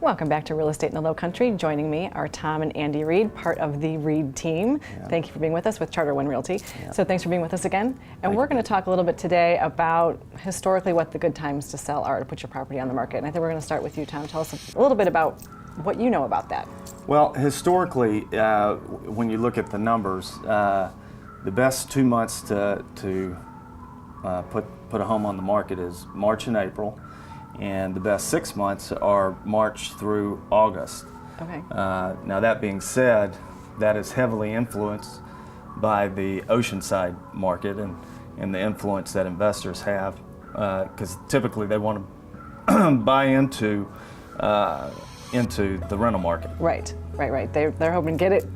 Welcome back to Real Estate in the Low Country. Joining me are Tom and Andy Reed, part of the Reed team. Yeah. Thank you for being with us with Charter One Realty. Yeah. So thanks for being with us again. And we're going to talk a little bit today about historically what the good times to sell are, to put your property on the market. And I think we're going to start with you, Tom. Tell us a little bit about what you know about that. Well, historically, when you look at the numbers, the best 2 months to put a home on the market is March and April, and the best 6 months are March through August. Okay. Now that being said, that is heavily influenced by the oceanside market and the influence that investors have, because typically they want to buy into the rental market. Right. They're hoping to get it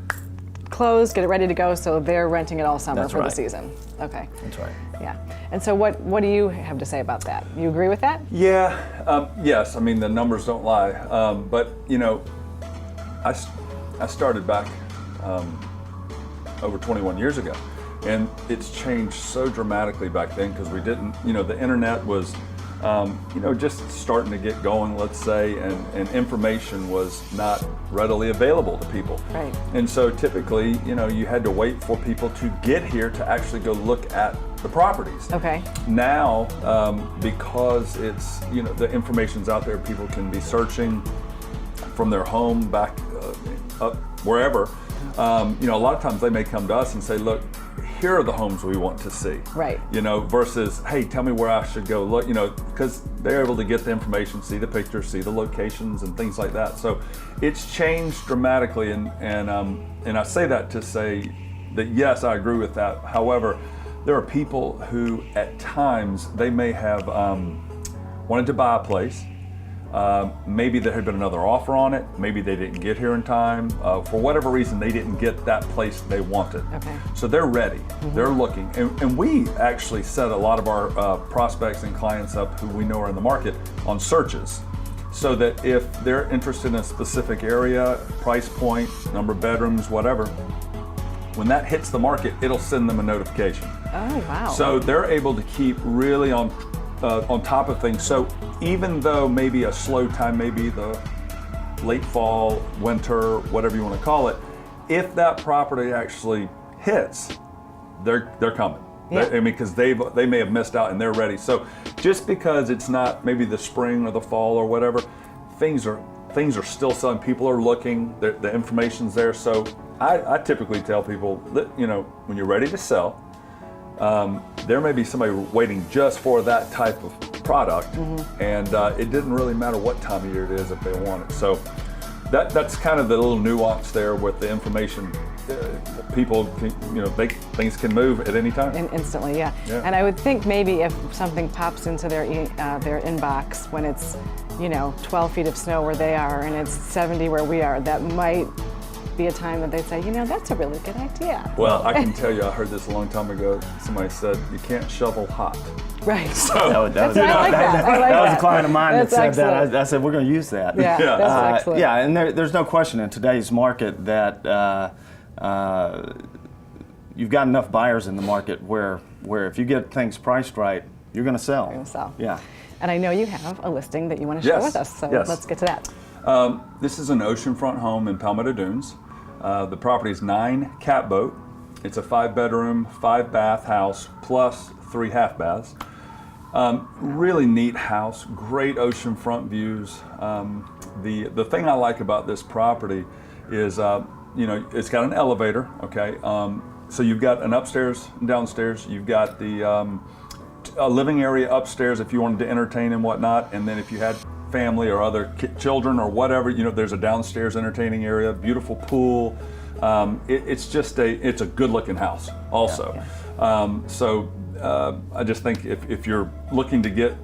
closed, get it ready to go, so they're renting it all summer. That's for right. the season. Okay. That's right. Yeah. And so what do you have to say about that? You agree with that? Yeah, yes, I mean the numbers don't lie, but you know, I started back over 21 years ago, and it's changed so dramatically back then because we didn't, you know, the internet was just starting to get going, let's say, and information was not readily available to people. Right. And so typically, you know, you had to wait for people to get here to actually go look at the properties. Okay. Now, because it's, you know, the information's out there, people can be searching from their home back up wherever. You know, a lot of times they may come to us and say, look, here are the homes we want to see. Right. You know, versus, hey, tell me where I should go look, you know, because they're able to get the information, see the pictures, see the locations and things like that. So it's changed dramatically, and I say that to say that yes, I agree with that. However, there are people who at times they may have wanted to buy a place. Maybe there had been another offer on it. Maybe they didn't get here in time. For whatever reason, they didn't get that place they wanted. Okay. So they're ready. Mm-hmm. They're looking. And we actually set a lot of our prospects and clients up who we know are in the market on searches. So that if they're interested in a specific area, price point, number of bedrooms, whatever, when that hits the market, it'll send them a notification. Oh, wow. So they're able to keep really on top of things. So even though maybe a slow time, maybe the late fall, winter, whatever you want to call it, if that property actually hits, they're coming. Yeah. I mean, because they may have missed out and they're ready. So just because it's not maybe the spring or the fall or whatever, things are still selling. People are looking. The information's there. So I typically tell people that, you know, when you're ready to sell, there may be somebody waiting just for that type of product, and it didn't really matter what time of year it is if they want it. So that's kind of the little nuance there with the information. People can, you know, things can move at any time. Instantly, yeah. And I would think maybe if something pops into their inbox when it's, you know, 12 feet of snow where they are and it's 70 where we are, that might be a time that they say, you know, that's a really good idea. Well, I can tell you, I heard this a long time ago. Somebody said you can't shovel hot. Right. So I like that. That was a client of mine That's that said excellent. that. I said we're going to use that. Yeah, that's excellent. Yeah, and there's no question in today's market that you've got enough buyers in the market where if you get things priced right, you're going to sell. You're going to sell. Yeah. And I know you have a listing that you want to share with us, so let's get to that. This is an oceanfront home in Palmetto Dunes. The property is 9 catboat. It's a 5-bedroom, 5-bath house plus 3 half baths. Really neat house, great oceanfront views. The thing I like about this property is, you know, it's got an elevator. Okay, so you've got an upstairs and downstairs. You've got the a living area upstairs if you wanted to entertain and whatnot, and then if you had family or other children or whatever, you know, there's a downstairs entertaining area, beautiful pool. It's a good looking house also. So I just think if you're looking to get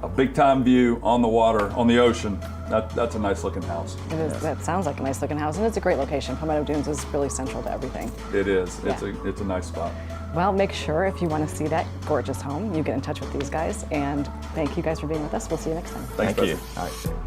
a big time view on the water, on the ocean, that's a nice looking house. It is. That sounds like a nice looking house, and it's a great location. Palmetto Dunes is really central to everything. It is. Yeah. It's a nice spot. Well, make sure if you want to see that gorgeous home, you get in touch with these guys. And thank you guys for being with us. We'll see you next time. Thanks, Thank you. Betsy. All right.